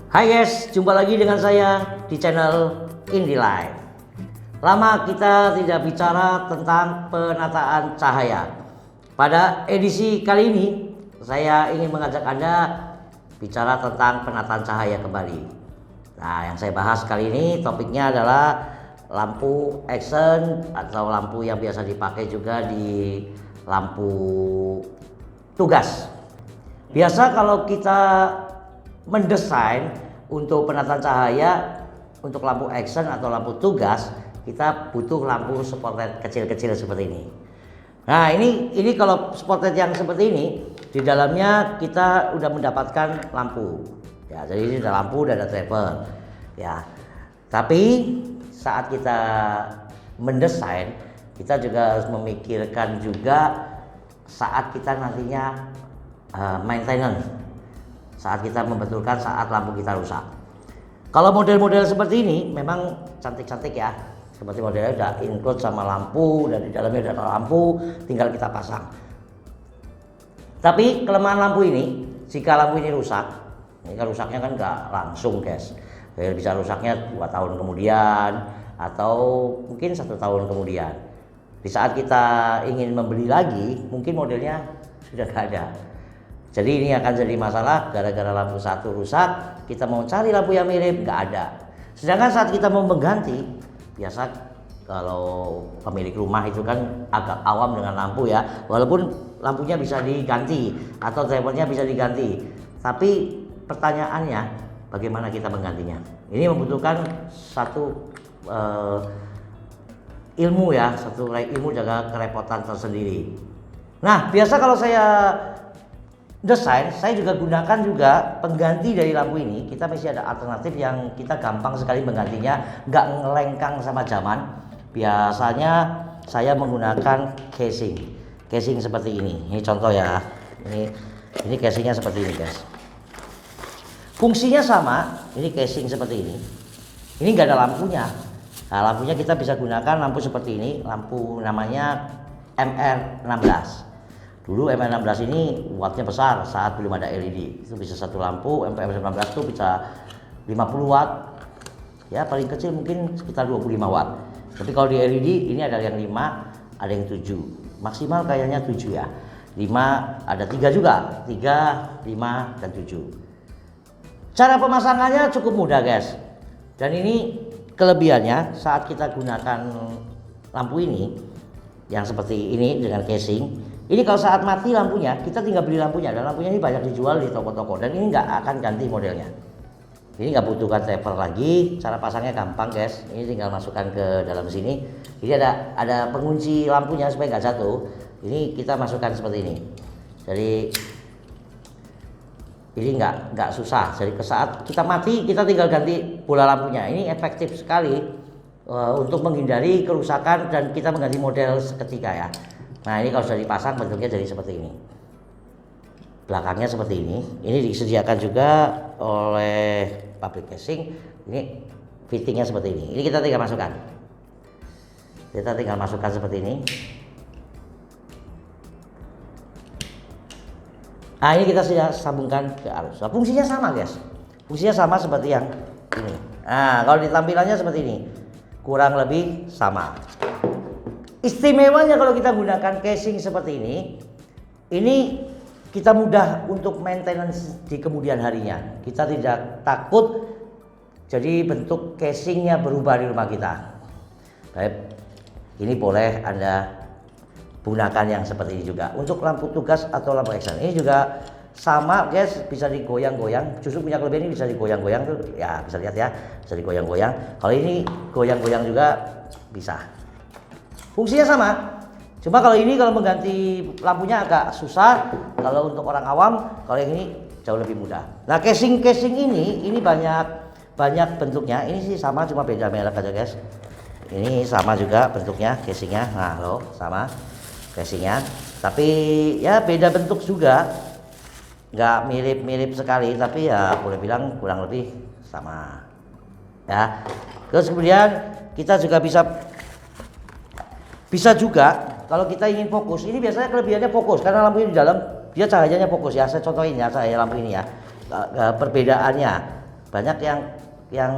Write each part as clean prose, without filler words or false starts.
Hai guys, jumpa lagi dengan saya di channel IndiLife. Lama kita tidak bicara tentang penataan cahaya. Pada edisi kali ini, saya ingin mengajak Anda bicara tentang penataan cahaya kembali. Nah, yang saya bahas kali ini topiknya adalah lampu action atau lampu yang biasa dipakai juga di lampu tugas. Biasa kalau kita mendesain untuk penataan cahaya untuk lampu action atau lampu tugas, kita butuh lampu spotlight kecil-kecil seperti ini. Nah, ini kalau spotlight yang seperti ini, di dalamnya kita udah mendapatkan lampu. Ya, jadi ini ada lampu dan ada travel. Ya. Tapi saat kita mendesain, kita juga harus memikirkan juga saat kita nantinya maintenance, saat kita membetulkan saat lampu kita rusak. Kalau model-model seperti ini memang cantik-cantik ya, seperti modelnya udah include sama lampu dan di dalamnya ada lampu, tinggal kita pasang. Tapi kelemahan lampu ini, jika lampu ini rusak, ini kan rusaknya kan nggak langsung guys, bisa rusaknya 2 tahun kemudian atau mungkin 1 tahun kemudian. Di saat kita ingin membeli lagi, mungkin modelnya sudah nggak ada. Jadi ini akan jadi masalah gara-gara lampu satu rusak, kita mau cari lampu yang mirip nggak ada. Sedangkan saat kita mau mengganti, biasa kalau pemilik rumah itu kan agak awam dengan lampu ya, walaupun lampunya bisa diganti atau drivernya bisa diganti. Tapi pertanyaannya bagaimana kita menggantinya? Ini membutuhkan satu ilmu ya, satu ilmu jaga kerepotan tersendiri. Nah, biasa kalau saya desain, saya juga gunakan juga pengganti dari lampu ini. Kita masih ada alternatif yang kita gampang sekali menggantinya, nggak ngelengkang sama zaman. Biasanya saya menggunakan casing seperti ini. Ini contoh ya, ini casingnya seperti ini guys. Fungsinya sama, ini casing seperti ini. Ini nggak ada lampunya. Nah, lampunya kita bisa gunakan lampu seperti ini, lampu namanya MR16. Dulu MR16 ini wattnya besar saat belum ada LED. Itu bisa satu lampu MR16 itu bisa 50 watt. Ya, paling kecil mungkin sekitar 25 watt. Tapi kalau di LED ini ada yang 5, ada yang 7. Maksimal kayaknya 7 ya. 5, ada 3 juga. 3, 5 dan 7. Cara pemasangannya cukup mudah, guys. Dan ini kelebihannya saat kita gunakan lampu ini yang seperti ini dengan casing. Ini kalau saat mati lampunya, kita tinggal beli lampunya, dan lampunya ini banyak dijual di toko-toko, dan ini nggak akan ganti modelnya. Ini nggak butuhkan driver lagi, cara pasangnya gampang guys. Ini tinggal masukkan ke dalam sini. Jadi ada pengunci lampunya supaya nggak jatuh. Ini kita masukkan seperti ini. Jadi ini nggak susah. Jadi saat kita mati, kita tinggal ganti bola lampunya. Ini efektif sekali untuk menghindari kerusakan dan kita mengganti model seketika ya. Nah, ini kalau sudah dipasang bentuknya jadi seperti ini. Belakangnya seperti ini. Ini disediakan juga oleh pabrik casing. Ini fittingnya seperti ini. Ini kita tinggal masukkan. Kita tinggal masukkan seperti ini. Nah, ini kita sudah sambungkan ke arus. Nah, fungsinya sama guys. Fungsinya sama seperti yang ini. Nah, kalau di tampilannya seperti ini. Kurang lebih sama. Istimewanya kalau kita gunakan casing seperti ini kita mudah untuk maintenance di kemudian harinya. Kita tidak takut jadi bentuk casingnya berubah di rumah kita. Baik, ini boleh Anda gunakan yang seperti ini juga untuk lampu tugas atau lampu action. Ini juga sama guys, bisa digoyang-goyang. Justru punya kelebihan ini bisa digoyang-goyang tuh ya, bisa lihat ya, bisa digoyang-goyang. Kalau ini goyang-goyang juga bisa. Fungsinya sama, cuma kalau ini kalau mengganti lampunya agak susah. Kalau untuk orang awam, kalau yang ini jauh lebih mudah. Nah, casing ini banyak bentuknya. Ini sih sama, cuma beda merek aja guys. Ini sama juga bentuknya casingnya. Nah, loh sama casingnya, tapi ya beda bentuk juga. Nggak mirip-mirip sekali, tapi ya boleh bilang kurang lebih sama. Ya. Terus kemudian kita juga bisa juga kalau kita ingin fokus, ini biasanya kelebihannya fokus karena lampu ini di dalam dia cahayanya fokus ya. Saya contohin ya, cahaya lampu ini ya. Perbedaannya Banyak yang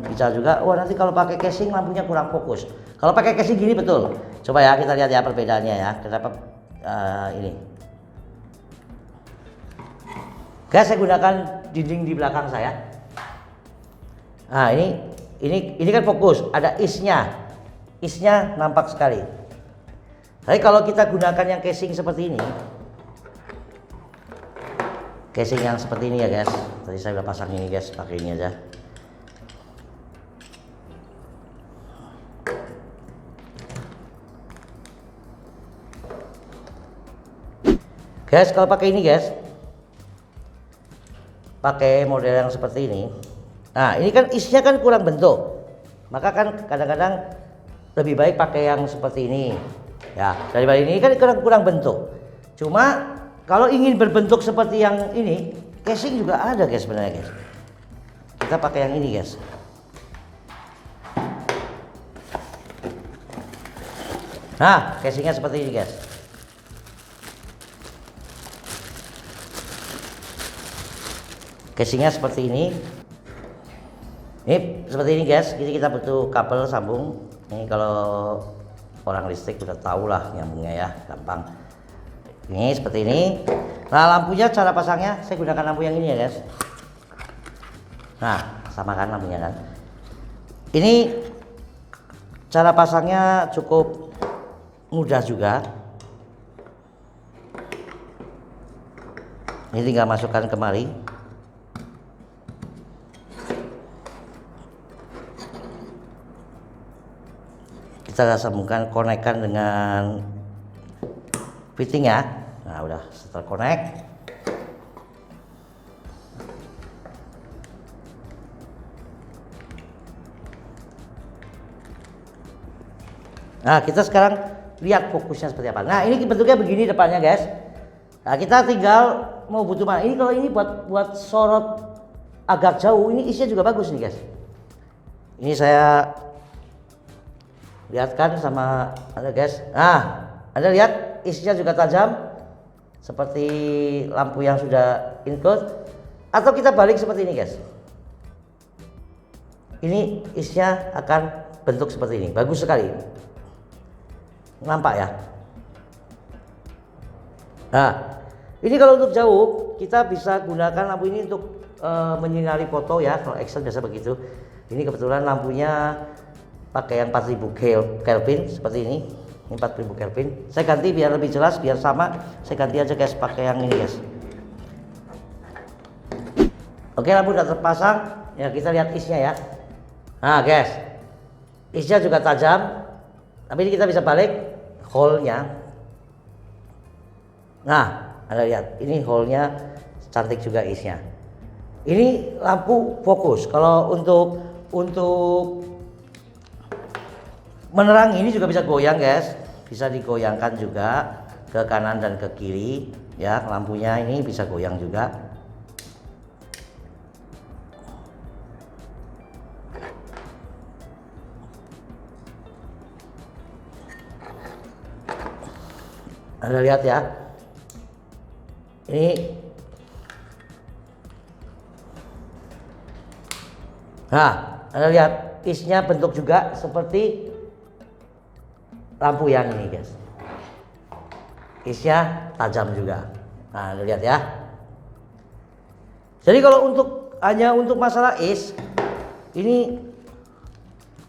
bisa juga, wah nanti kalau pakai casing lampunya kurang fokus. Kalau pakai casing gini betul. Coba ya kita lihat ya perbedaannya ya. Kenapa ini? Guys, saya gunakan dinding di belakang saya. Nah, ini kan fokus, ada isnya nampak sekali. Tapi kalau kita gunakan yang casing seperti ini, casing yang seperti ini ya guys. Tadi saya udah pasang ini guys, pakai ini aja. Guys, kalau pakai ini guys, pakai model yang seperti ini. Nah, ini kan isnya kan kurang bentuk. Maka kan kadang-kadang lebih baik pakai yang seperti ini. Ya, daripada ini kan kurang bentuk. Cuma kalau ingin berbentuk seperti yang ini, casing juga ada guys sebenarnya guys. Kita pakai yang ini guys. Nah, casingnya seperti ini guys. Casingnya seperti ini. Ini seperti ini guys. Jadi kita butuh kabel sambung. Ini kalau orang listrik udah tahu lah nyambungnya ya, gampang. Ini seperti ini. Nah, lampunya cara pasangnya saya gunakan lampu yang ini ya guys. Nah, sama kan lampunya kan. Ini cara pasangnya cukup mudah juga. Ini tinggal masukkan kemari. Kita sambungkan, konekkan dengan fitting ya. Nah, udah setelah connect, nah kita sekarang lihat fokusnya seperti apa. Nah, ini bentuknya begini depannya guys. Nah, kita tinggal mau butuh mana. Ini kalau ini buat sorot agak jauh, ini isinya juga bagus nih guys. Ini saya lihatkan sama Anda guys. Nah, Anda lihat isinya juga tajam seperti lampu yang sudah include. Atau kita balik seperti ini guys. Ini isinya akan bentuk seperti ini. Bagus sekali. Nampak ya? Nah, ini kalau untuk jauh kita bisa gunakan lampu ini untuk menyinari foto ya. Kalau Excel biasa begitu. Ini kebetulan lampunya pakai yang 4000 Kelvin seperti ini. Ini 4000 Kelvin. Saya ganti biar lebih jelas, biar sama. Saya ganti aja guys pakai yang ini guys. Oke, lampu sudah terpasang. Ya, kita lihat isnya ya. Nah guys, isnya juga tajam. Tapi ini kita bisa balik hole-nya. Nah, Anda lihat, ini hole-nya cantik juga isnya. Ini lampu fokus. Kalau untuk menerangi ini juga bisa goyang guys, bisa digoyangkan juga ke kanan dan ke kiri ya, lampunya ini bisa goyang juga. Anda lihat ya, ini nah Anda lihat isnya bentuk juga seperti lampu yang ini guys. Isnya tajam juga. Nah, lihat ya. Jadi kalau hanya untuk masalah is, ini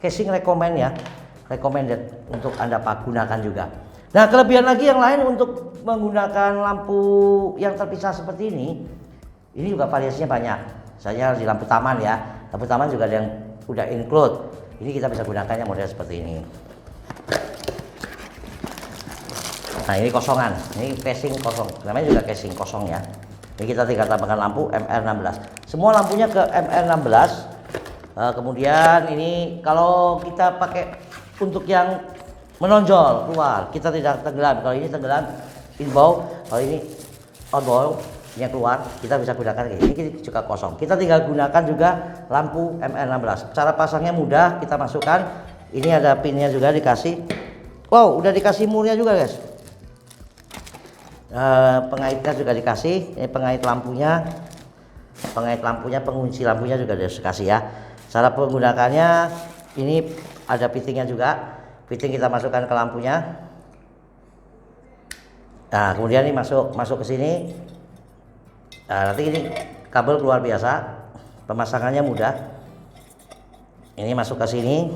casing recommended untuk Anda gunakan juga. Nah, kelebihan lagi yang lain untuk menggunakan lampu yang terpisah seperti ini juga variasinya banyak. Misalnya di lampu taman ya. Lampu taman juga ada yang udah include. Ini kita bisa gunakannya model seperti ini. Nah, ini kosongan, ini casing kosong, namanya juga casing kosong ya. Ini kita tinggal tambahkan lampu MR16. Semua lampunya ke MR16. Kemudian ini kalau kita pakai untuk yang menonjol keluar, kita tidak tenggelam. Kalau ini tenggelam inbound, kalau ini outbound yang keluar, kita bisa gunakan kayak ini. Ini juga kosong. Kita tinggal gunakan juga lampu MR16. Cara pasangnya mudah, kita masukkan. Ini ada pinnya juga dikasih. Wow, udah dikasih murnya juga guys. Pengaitnya juga dikasih. Ini pengait lampunya. pengait lampunya, pengunci lampunya juga dikasih ya. Cara penggunakannya ini ada fittingnya juga. Fitting kita masukkan ke lampunya. Nah, kemudian ini masuk ke sini. Nah, nanti ini kabel keluar biasa. Pemasangannya mudah. Ini masuk ke sini.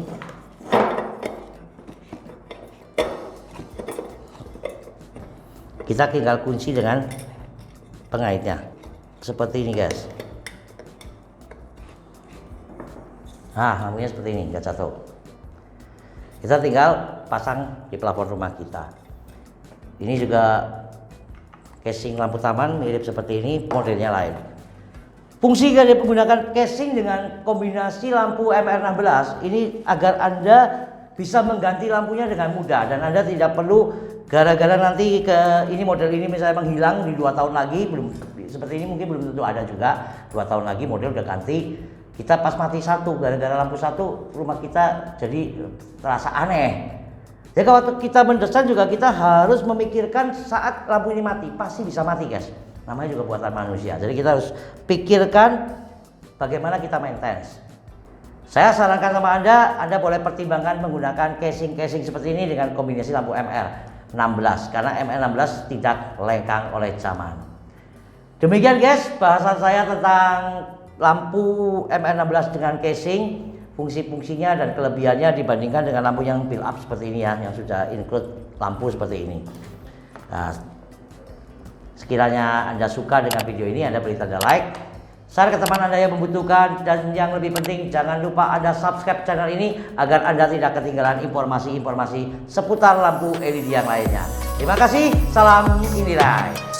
Kita tinggal kunci dengan pengaitnya. Seperti ini, guys. Nah, lampunya seperti ini, nggak jatuh. Kita tinggal pasang di plafon rumah kita. Ini juga casing lampu taman mirip seperti ini, modelnya lain. Fungsi dari menggunakan casing dengan kombinasi lampu MR16 ini agar Anda bisa mengganti lampunya dengan mudah dan Anda tidak perlu gara-gara nanti ini model ini misalnya menghilang di 2 tahun lagi, belum seperti ini mungkin belum tentu ada juga. 2 tahun lagi model udah ganti. Kita pas mati satu, gara-gara lampu satu, rumah kita jadi terasa aneh. Jadi kalau kita mendesain juga kita harus memikirkan saat lampu ini mati, pasti bisa mati, guys. Namanya juga buatan manusia. Jadi kita harus pikirkan bagaimana kita maintenance. Saya sarankan sama Anda boleh pertimbangkan menggunakan casing-casing seperti ini dengan kombinasi lampu MR16 karena MR16 tidak lekang oleh zaman. Demikian, guys, bahasan saya tentang lampu MR16 dengan casing, fungsi-fungsinya dan kelebihannya dibandingkan dengan lampu yang build up seperti ini ya, yang sudah include lampu seperti ini. Nah, sekiranya Anda suka dengan video ini, Anda beri tanda like, share ke teman Anda yang membutuhkan, dan yang lebih penting jangan lupa Anda subscribe channel ini agar Anda tidak ketinggalan informasi-informasi seputar lampu LED yang lainnya. Terima kasih, salam Indilai.